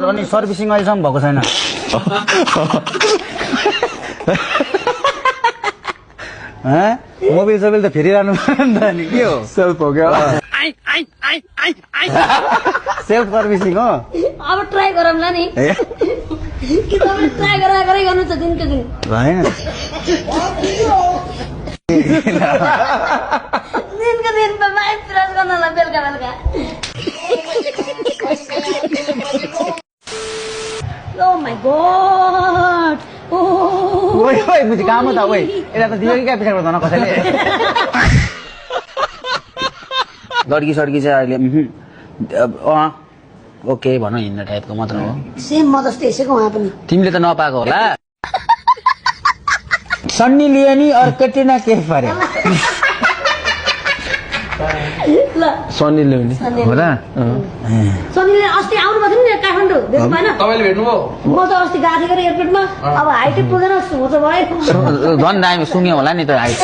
अनि सर्भिसिङ अहिलेसम्म भएको छैन मोबिल सोबिल त फेरिरहनु पर्यो नि त नि के हो सेल्फ हो क्या सेल्फ सर्भिसिङ हो अब ट्राई गरौँला नि कि तपाईले ट्राई गरे गर्नु छ दिनको दिन होइन दिनको दिन माइन्ड फ्रेस गर्नलाई बेलुका बेलुका ओ माय गॉड ओइ ओइ बुझी काम हो त ओइ यता त दियो कि क्या पछाडि भन कसैले लड्की सड्की चाहिँ अहिले ओके भन हिँड्ने टाइपको मात्र हो सेम म जस्तै यसैको उहाँ पनि तिमीले त नपाएको होला सन्नी लियोनी और कैटरिना कैफ परे ल सनी ल्याउने होला सनीले अस्ति आउनु भएको थियो नि काठमाडौँ देख्नु भएन तपाईँले भेट्नुभयो म त अस्ति गएको थिएँ एयरपोर्टमा अब हाइट पुगेन सुँगो त भयो झन् दामी सुँग्यो होला नि त हाइट